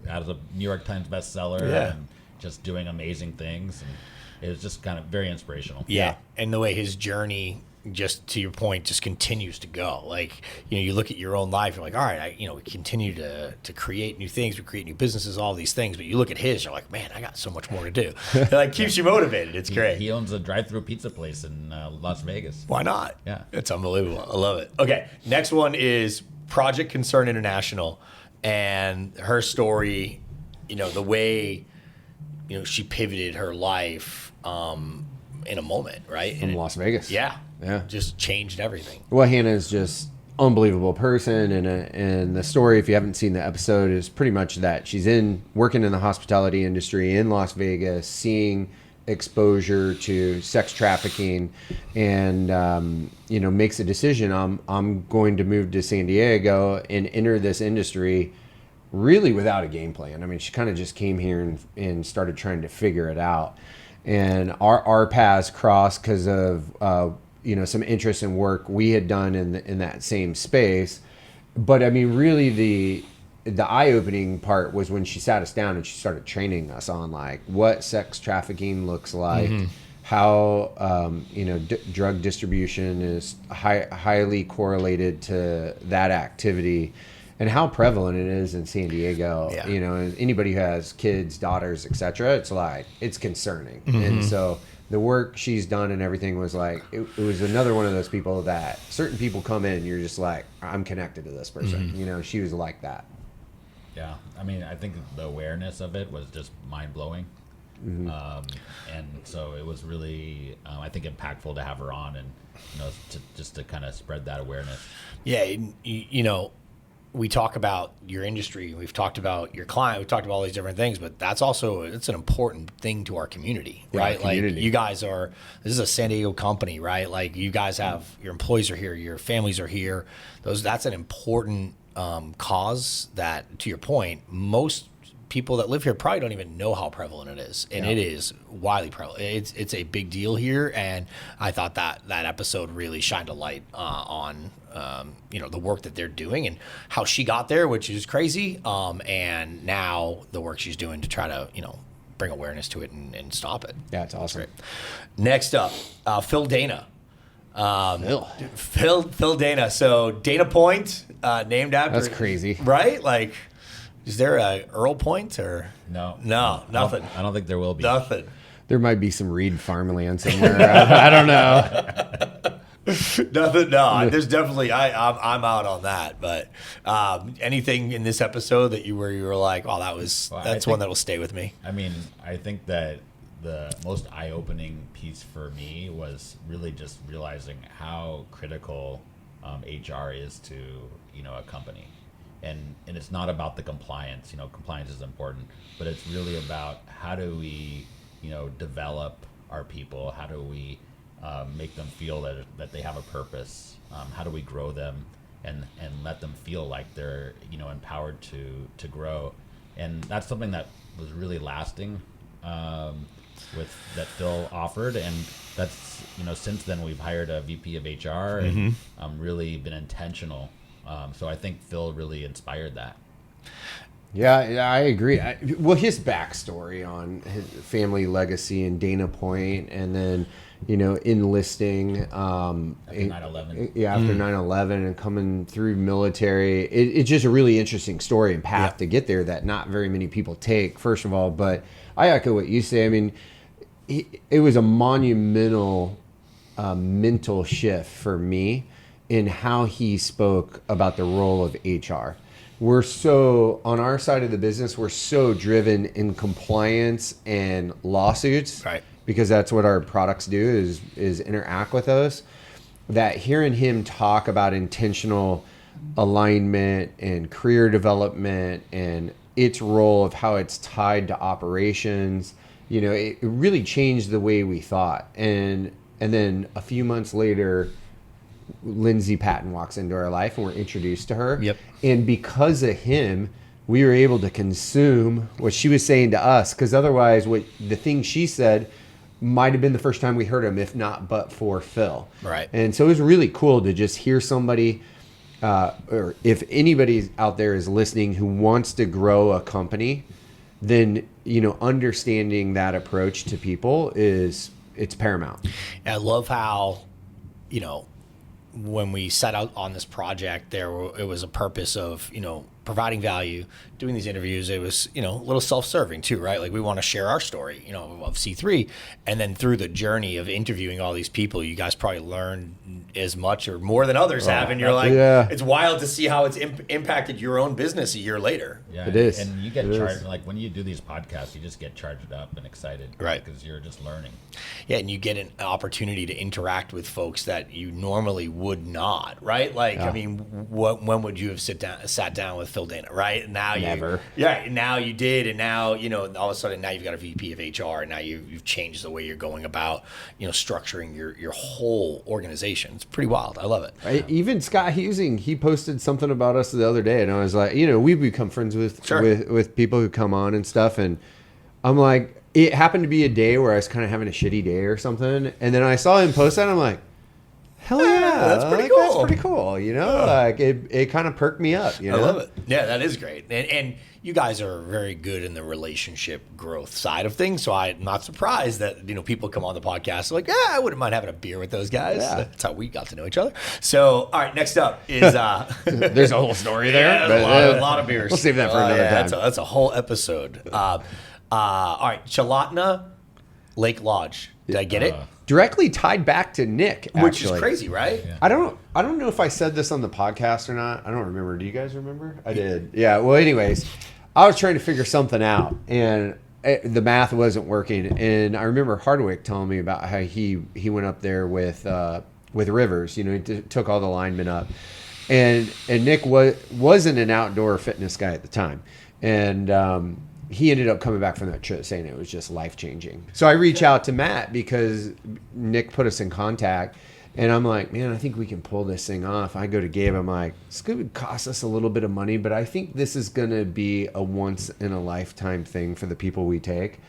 as a New York Times bestseller and just doing amazing things. And it was just kind of very inspirational. Yeah. And the way his journey, just to your point, just continues to go. Like, you look at your own life, you're like, all right, we continue to create new things, we create new businesses, all these things. But you look at his, you're like, man, I got so much more to do. It like keeps you motivated. It's great. He owns a drive-through pizza place in Las Vegas. Why not? Yeah. It's unbelievable. I love it. Okay. Next one is Project Concern International, and her story, the way, she pivoted her life in a moment, right? In Las Vegas. Yeah. Yeah. Just changed everything. Well, Hannah's just unbelievable person, and the story, if you haven't seen the episode, is pretty much that she's working in the hospitality industry in Las Vegas, seeing exposure to sex trafficking, and makes a decision. I'm going to move to San Diego and enter this industry, really without a game plan. I mean, she kind of just came here and started trying to figure it out, and our paths crossed because of some interest in work we had done in that same space. But I mean, really the eye-opening part was when she sat us down and she started training us on like what sex trafficking looks like, how drug distribution is highly correlated to that activity, and how prevalent it is in San Diego. Yeah. You know, and anybody who has kids, daughters, etc., it's like it's concerning. And so the work she's done and everything was like it was another one of those people that certain people come in, you're just like, I'm connected to this person. You know, she was like that. Yeah, I mean, I think the awareness of it was just mind blowing, and so it was really, I think, impactful to have her on, and just to kind of spread that awareness. Yeah, you know, we talk about your industry, we've talked about your client, we've talked about all these different things, but it's an important thing to our community, right? Community. Like you guys this is a San Diego company, right? Like you guys have, your employees are here, your families are here. That's an important cause that, to your point, most people that live here probably don't even know how prevalent it is, and it is widely prevalent. It's a big deal here, and I thought that episode really shined a light on the work that they're doing and how she got there, which is crazy, and now the work she's doing to try to bring awareness to it and stop it. Yeah, it's awesome. Great. Next up, Phil Dana. Phil Dana. So Dana Point, named after. That's crazy, right? Like, is there a Erle Point or No, nothing? I don't think there will be. Nothing. There might be some Reid farmland somewhere. I don't know. Nothing. No, there's definitely. I'm out on that. But anything in this episode that you were like, oh, that's one that will stay with me. I mean, I think that the most eye-opening piece for me was really just realizing how critical HR is to a company, and it's not about the compliance. Compliance is important, but it's really about how do we develop our people? How do we make them feel that they have a purpose? How do we grow them and let them feel like they're empowered to grow? And that's something that was really lasting. With that Phil offered, and that's since then we've hired a VP of HR and really been intentional. So I think Phil really inspired that. Yeah, I agree. Well, his backstory on his family legacy in Dana Point, and then enlisting After 9/11. Yeah, after 9/11 and coming through military. It's just a really interesting story and path to get there that not very many people take, first of all. But I echo what you say. I mean, it was a monumental mental shift for me in how he spoke about the role of HR. We're so, on our side of the business, we're so driven in compliance and lawsuits, right? Because that's what our products do is interact with us. That hearing him talk about intentional alignment and career development and its role of how it's tied to operations, it really changed the way we thought. And then a few months later, Lindsay Patton walks into our life and we're introduced to her. Yep. And because of him, we were able to consume what she was saying to us, because otherwise the thing she said might have been the first time we heard him, if not but for Phil. Right. And so it was really cool to just hear somebody, or if anybody out there is listening who wants to grow a company, then understanding that approach to people it's paramount. And I love how when we set out on this project, it was a purpose of providing value, doing these interviews. It was a little self-serving too, right? Like we want to share our story of C3, and then through the journey of interviewing all these people, you guys probably learned as much or more than others have, and you're like, it's wild to see how it's impacted your own business a year later. Yeah, it is. And you get charged, like when you do these podcasts, you just get charged up and excited, right? Because you're just learning. Yeah, and you get an opportunity to interact with folks that you normally would not, right? Like, I mean, when would you have sat down with Phil Dana, right? Now Never. Now you did, and now all of a sudden now you've got a VP of HR, and now you've changed the way you're going about structuring your whole organization. It's pretty wild. I love it. Right? Even Scott Husing, he posted something about us the other day, and I was like, we've become friends with people who come on and stuff, and I'm like, it happened to be a day where I was kind of having a shitty day or something, and then I saw him post that, and I'm like, hell yeah, that's pretty like, cool. That's pretty cool. You know, like it kind of perked me up. You know? I love it. Yeah, that is great. And you guys are very good in the relationship growth side of things. So I'm not surprised that, people come on the podcast like, yeah, I wouldn't mind having a beer with those guys. Yeah. That's how we got to know each other. So, all right, next up is... There's a whole story there. Yeah, but, a lot of beers. We'll save that for another time. That's a whole episode. All right, Chalatna Lake Lodge. Did I get it? Directly tied back to Nick, actually. Which is crazy, right? I don't know if I said this on the podcast or not. I don't remember. Do you guys remember? I did. Yeah. Well, anyways, I was trying to figure something out, and the math wasn't working. And I remember Hardwick telling me about how he went up there with Rivers. He took all the linemen up, and Nick wasn't an outdoor fitness guy at the time, and he ended up coming back from that trip saying it was just life-changing. So I reach out to Matt because Nick put us in contact, and I'm like, man, I think we can pull this thing off. I go to Gabe, I'm like, it's going to cost us a little bit of money, but I think this is going to be a once-in-a-lifetime thing for the people we take.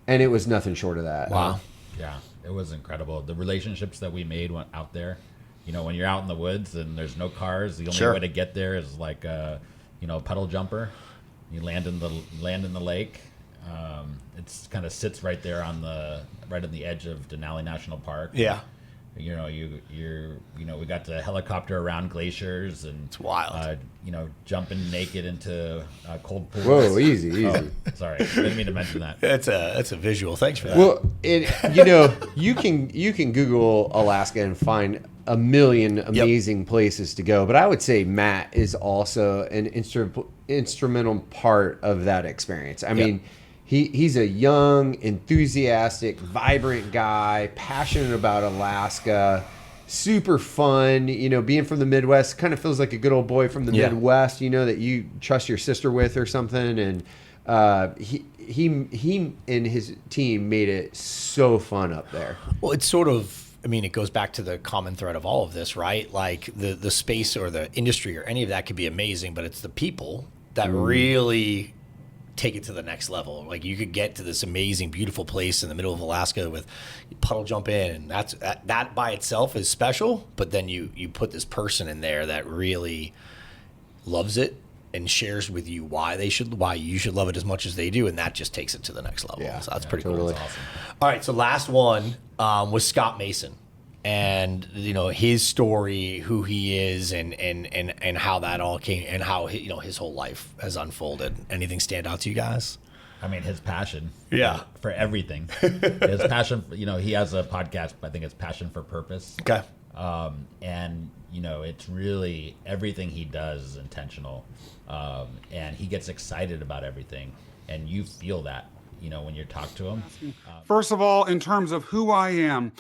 And it was nothing short of that. Wow. Yeah, it was incredible. The relationships that we made out there, when you're out in the woods and there's no cars, the only way to get there is like a, puddle jumper. You land in the lake. It's kind of sits right there on the edge of Denali National Park. Yeah. We got to helicopter around glaciers and it's wild. Jumping naked into cold pools. Whoa, easy. Oh, sorry, I didn't mean to mention that. That's a visual. Thanks for that. Well, you can Google Alaska and find a million amazing places to go, but I would say Matt is also an instrumental part of that experience. I mean, he's a young, enthusiastic, vibrant guy, passionate about Alaska, super fun. Being from the Midwest, kind of feels like a good old boy from the Midwest. That you trust your sister with or something, and he and his team made it so fun up there. Well, it's sort of. It goes back to the common thread of all of this, right? Like the space or the industry or any of that could be amazing, but it's the people that really take it to the next level. Like you could get to this amazing, beautiful place in the middle of Alaska with puddle jump in, and that by itself is special. But then you put this person in there that really loves it and shares with you why you should love it as much as they do, and that just takes it to the next level. So that's pretty cool. Totally. That's awesome. All right, so last one was Scott Mason, and his story, who he is, and how that all came, and how his whole life has unfolded. Anything stand out to you guys? His passion. Yeah. For everything. His passion. He has a podcast. I think it's Passion for Purpose. Okay. And it's really everything he does is intentional, and he gets excited about everything, and you feel that when you talk to him. First of all, in terms of who I am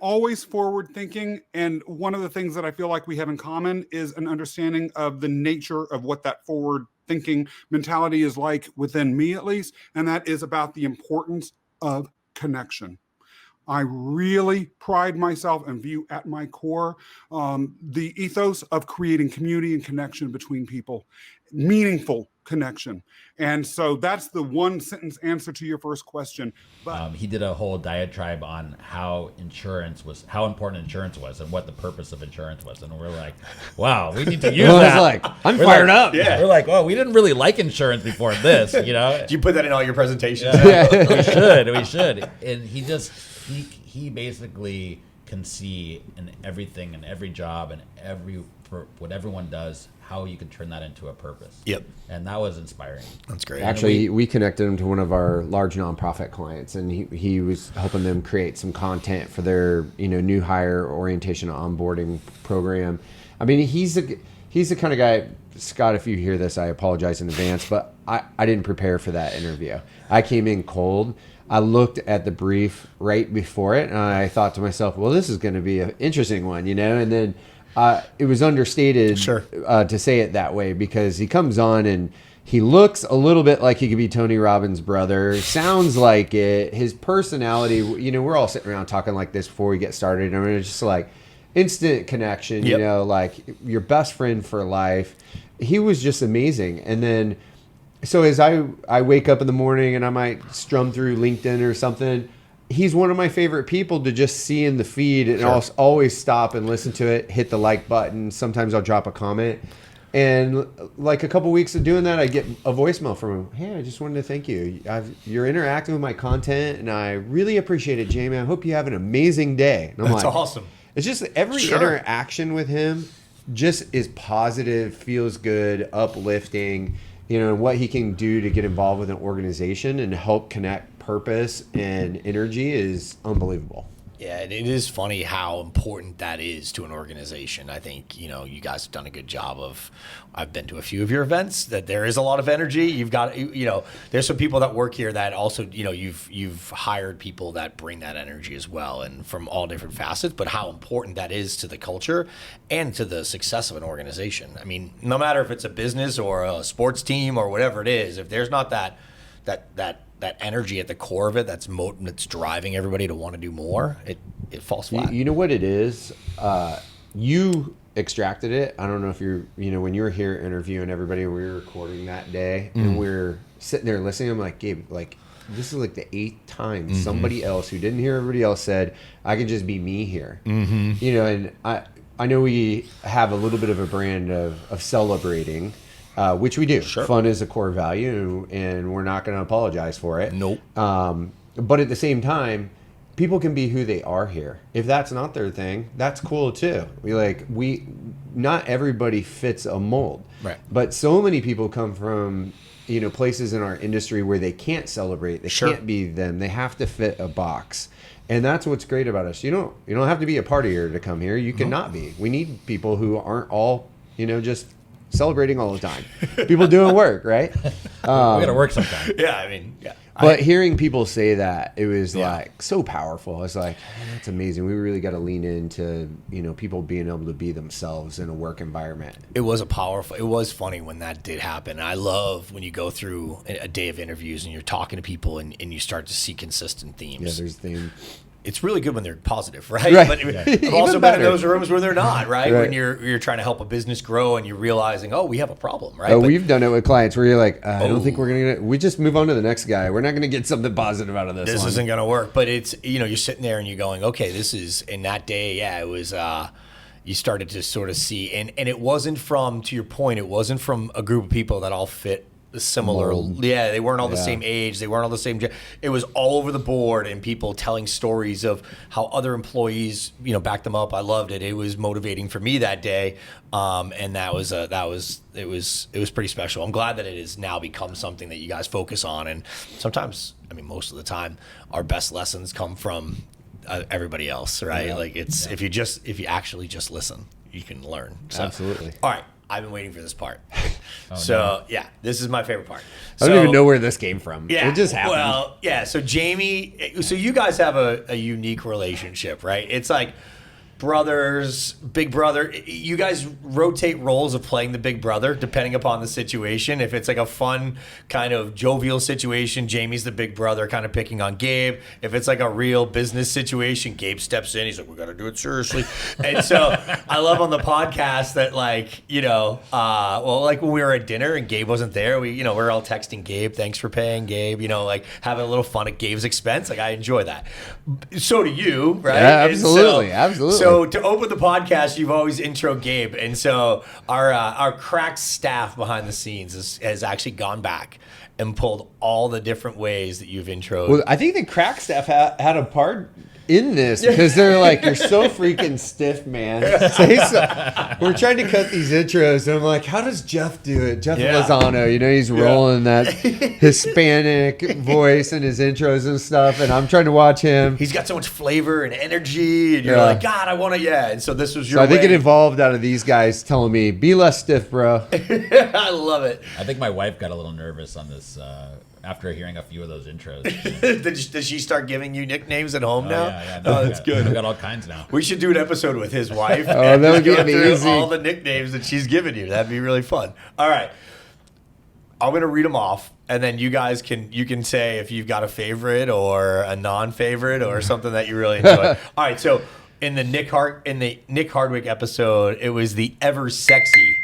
always forward thinking, and one of the things that I feel like we have in common is an understanding of the nature of what that forward thinking mentality is like within me, at least, and that is about the importance of connection. I really pride myself and view at my core the ethos of creating community and connection between people, meaningful connection. And so that's the one sentence answer to your first question. But he did a whole diatribe on how important insurance was and what the purpose of insurance was. And we're like, wow, we need to use that. I'm fired up. Yeah. We're like, well, we didn't really like insurance before this, Do you put that in all your presentations? Yeah. We should. And he basically can see in everything and every job and for what everyone does, how you can turn that into a purpose. Yep. And that was inspiring. That's great. Actually, we connected him to one of our large nonprofit clients, and he was helping them create some content for their new hire orientation onboarding program. He's the kind of guy, Scott, if you hear this, I apologize in advance, but I didn't prepare for that interview. I came in cold. I looked at the brief right before it, and I thought to myself, well, this is going to be an interesting one, and then it was understated to say it that way, because he comes on and he looks a little bit like he could be Tony Robbins' brother. Sounds like it. His personality, we're all sitting around talking like this before we get started. It's just like instant connection, like your best friend for life. He was just amazing. And then, so as I wake up in the morning and I might strum through LinkedIn or something, he's one of my favorite people to just see in the feed, and I'll always stop and listen to it, hit the like button. Sometimes I'll drop a comment. And like a couple weeks of doing that, I get a voicemail from him. Hey, I just wanted to thank you. You're interacting with my content, and I really appreciate it, Jamie. I hope you have an amazing day. And I'm That's like, awesome. It's just every interaction with him just is positive, feels good, uplifting, and what he can do to get involved with an organization and help connect purpose and energy is unbelievable. Yeah, and it is funny how important that is to an organization. I think, you guys have done a good job of, I've been to a few of your events, that there is a lot of energy. You've got, there's some people that work here that also, you've hired people that bring that energy as well, and from all different facets, but how important that is to the culture and to the success of an organization. I mean, no matter if it's a business or a sports team or whatever it is, if there's not that energy at the core of it that's driving everybody to want to do more, it falls flat. You know what it is? You extracted it. I don't know if you're, when you were here interviewing everybody and we were recording that day and we're sitting there listening, I'm like, Gabe, like, this is like the 8th time somebody else who didn't hear everybody else said, I can just be me here. And I know we have a little bit of a brand of celebrating, which we do. Sure. Fun is a core value, and we're not going to apologize for it. Nope. But at the same time, people can be who they are here. If that's not their thing, that's cool too. Not everybody fits a mold. Right. But so many people come from places in our industry where they can't celebrate. They can't be them. They have to fit a box. And that's what's great about us. You don't have to be a partier to come here. You cannot be. We need people who aren't all just celebrating all the time. People doing work, right? We gotta work sometime. Yeah, I mean, yeah. But hearing people say that, it was like so powerful. It's like, that's amazing. We really got to lean into, people being able to be themselves in a work environment. It was funny when that did happen. I love when you go through a day of interviews and you're talking to people and you start to see consistent themes. Yeah, there's themes. It's really good when they're positive, right? Right. But I've also been in those rooms where they're not, right? Right. When you're trying to help a business grow and you're realizing, we have a problem, right? Oh, we've done it with clients where you're like, I don't think we're going to we just move on to the next guy. We're not going to get something positive out of this. This isn't going to work. But it's, you're sitting there and you're going, okay, this is, in that day, it was, you started to sort of see, and it wasn't from, to your point, it wasn't from a group of people that all fit similar. Yeah, they weren't all the same age. They weren't all the same. It was all over the board, and people telling stories of how other employees, backed them up. I loved it. It was motivating for me that day, and it was pretty special. I'm glad that it has now become something that you guys focus on. And sometimes, most of the time, our best lessons come from everybody else, right? Yeah. Like if you actually just listen, you can learn. So, absolutely. All right. I've been waiting for this part. This is my favorite part. I don't even know where this came from. Yeah, it just happened. Well, yeah. So Jamie, you guys have a unique relationship, right? It's like brothers, big brother. You guys rotate roles of playing the big brother depending upon the situation. If it's like a fun kind of jovial situation, Jamie's the big brother kind of picking on Gabe. If it's like a real business situation, Gabe steps in. He's like, we got to do it seriously. And so I love on the podcast that like when we were at dinner and Gabe wasn't there, we're all texting Gabe, thanks for paying, Gabe, like having a little fun at Gabe's expense. Like I enjoy that. So do you, right? Yeah, absolutely. Absolutely. So to open the podcast, you've always intro Gabe, and so our crack staff behind the scenes has actually gone back and pulled all the different ways that you've introed. Well, I think the crack staff had a part in this because they're like, you're so freaking stiff, man. We're trying to cut these intros, and I'm like, how does Jeff do it? Jeff Lozano, he's rolling that Hispanic voice in his intros and stuff, and I'm trying to watch him. He's got so much flavor and energy, and you're like, God, I want to, And so this was your I think it evolved out of these guys telling me, be less stiff, bro. I love it. I think my wife got a little nervous on this after hearing a few of those intros. Does she start giving you nicknames at home now? Yeah, no, that's good. I've got all kinds now. We should do an episode with his wife. That would be amazing. All the nicknames that she's given you. That'd be really fun. All right. I'm going to read them off, and then you guys can say if you've got a favorite or a non-favorite or something that you really enjoy. All right, so in the Nick Hardwick episode, it was the ever sexy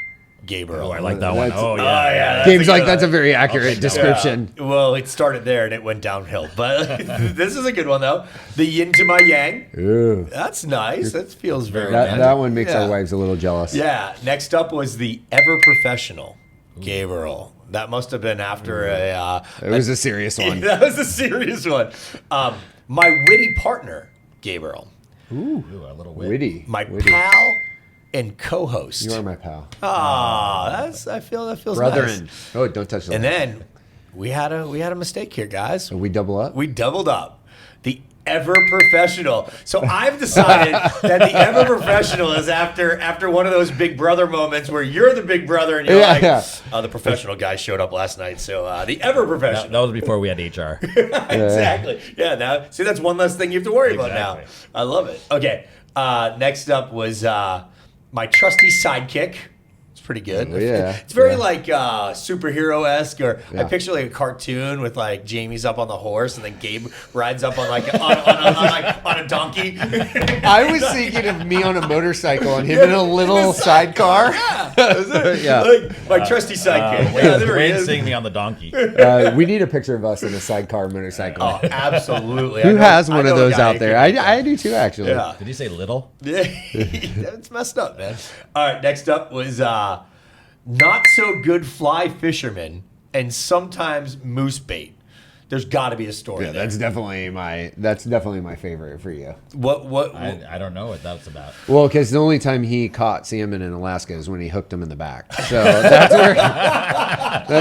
Gabe Oh, Erle. I like that one. That's- Oh, yeah. yeah. Gabe's a like, good that's a one. very accurate description. Yeah. Well, it started there and it went downhill. But this is a good one, though. The yin to my yang. Ooh. That's nice. That feels very That, nice. that one makes Yeah. our wives a little jealous. Yeah. Next up was the ever professional Gabe Erle. That must have been after It was a serious one. that was a serious one. My witty partner, Gabe Erle. Ooh, a little Witty. My Witty. pal and co-host. You are my pal. I feel that feels Brethren. nice. Oh, don't touch the And light. then we had a mistake here, guys. We double up? We doubled up. The ever professional. So I've decided that the ever professional is after one of those big brother moments where you're the big brother and you're Yeah, like, yeah. the professional guy showed up last night. So the ever professional. That was before we had HR. Exactly. Yeah. Now, see, that's one less thing you have to worry about now. Exactly. I love it. Okay. Next up was my trusty sidekick. It's pretty good. Oh, yeah. It's very Yeah. like superhero-esque, or I Yeah. picture like a cartoon with like Jamie's up on the horse and then Gabe rides up on like on a donkey. I was thinking of me on a motorcycle and him in a little sidecar. Yeah. Like my trusty sidekick. Yeah, there he Wayne is. seeing me on the donkey. We need a picture of us in a sidecar motorcycle. Oh, absolutely. Who I know- has I one know of a those guy out who there? can make that. I do too, actually. Yeah. Did he say little? It's messed up, man. All right, next up was not so good fly fisherman and sometimes moose bait. There's got to be a story Yeah, there. that's definitely my favorite for you. What I don't know what that's about. Well, because the only time he caught salmon in Alaska is when he hooked them in the back. So that's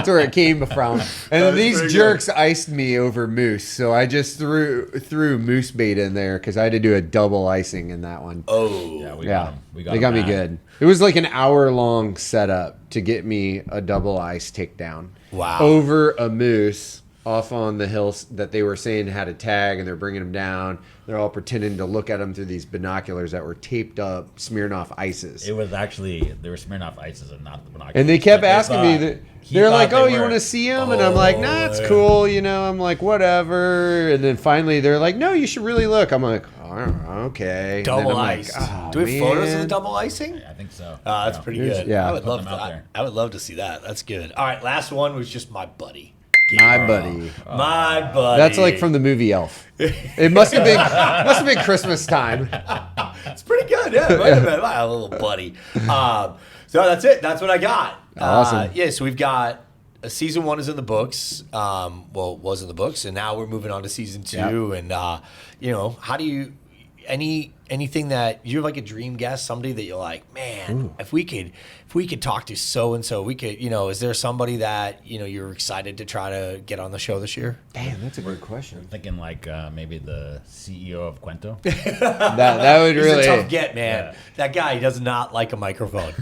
where it came from. And these pretty jerks iced me over moose, so I just threw moose bait in there because I had to do a double icing in that one. Oh, Yeah, we Yeah, got him. We they got me back. good. It was like an hour-long setup to get me a double ice takedown. Wow. Over a moose off on the hills that they were saying had a tag, and they're bringing them down. They're all pretending to look at them through these binoculars that were taped up, smearing off ices. It was actually, they were smearing off ices and not the binoculars. And they kept But asking me that. They're like, "Oh, you want to see them?" And I'm like, "Nah, it's cool." You know, I'm like, "Whatever." And then finally, they're like, "No, you should really look." I'm like, "Oh, "Okay." And then double I'm like, ice. "Oh, Do we have photos of the man." double icing? I think so. That's Yeah. pretty There's- good. yeah. I would Put love them out that. there. I would love to see that. That's good. All right, last one was just my buddy. My buddy. My buddy. That's like from the movie Elf. It must have been Christmas time. It's pretty good. Yeah, it might have been my little buddy. So that's it. That's what I got. Awesome. Yeah, so we've got season 1 is in the books. Was in the books, and now we're moving on to season 2. And how do you anything that you have like a dream guest, somebody that you're like, man, if we could talk to so and so, we could, is there somebody that you're excited to try to get on the show this year? Damn, that's a good question. Thinking like maybe the CEO of CUENTO. That would He's really. a tough get, man. That guy does not like a microphone.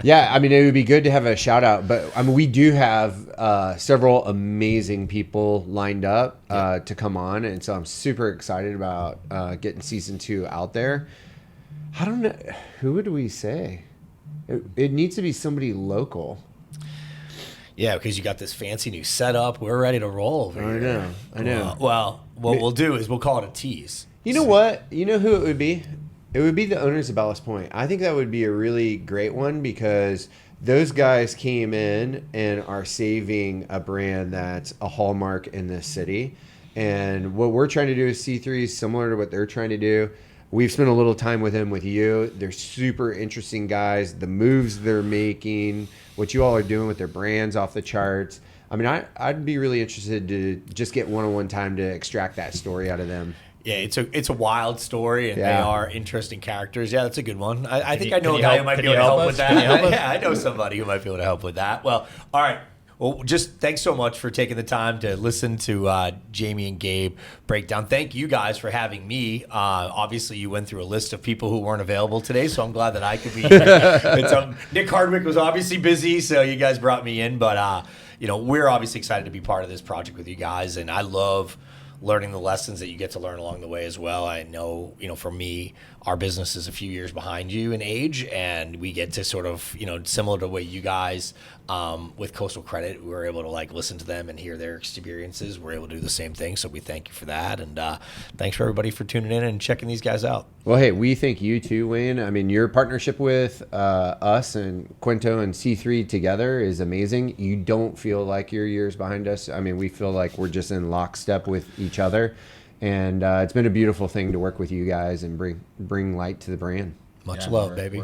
Yeah, I mean, it would be good to have a shout out, but I mean, we do have several amazing people lined up to come on, and so I'm super excited about getting season 2 out there. I don't know, who would we say? It needs to be somebody local. Yeah, because you got this fancy new setup. We're ready to roll over here. I know. Well, what we'll do is we'll call it a tease. You know what? You know who it would be? It would be the owners of Ballast Point. I think that would be a really great one because those guys came in and are saving a brand that's a hallmark in this city. And what we're trying to do is C3 is similar to what they're trying to do. We've spent a little time with them, with you. They're super interesting guys. The moves they're making, what you all are doing with their brands off the charts. I mean, I'd be really interested to just get one-on-one time to extract that story out of them. Yeah, it's a wild story, and they are interesting characters. Yeah, that's a good one. I think I know a guy who might be able to help with that. Yeah, I know somebody who might be able to help with that. Well, all right. Well, just thanks so much for taking the time to listen to Jamie and Gabe break down. Thank you guys for having me. Obviously, you went through a list of people who weren't available today, so I'm glad that I could be here. Nick Hardwick was obviously busy, so you guys brought me in. But, we're obviously excited to be part of this project with you guys, and I love learning the lessons that you get to learn along the way as well. I know, for me, our business is a few years behind you in age, and we get to sort of, similar to the way you guys with Coastal Credit, we were able to like listen to them and hear their experiences. We're able to do the same thing. So we thank you for that. And thanks for everybody for tuning in and checking these guys out. Well, hey, we thank you too, Wayne. I mean, your partnership with us and CUENTO and C3 together is amazing. You don't feel like you're years behind us. I mean, we feel like we're just in lockstep with each other. And it's been a beautiful thing to work with you guys and bring light to the brand. Much love, baby.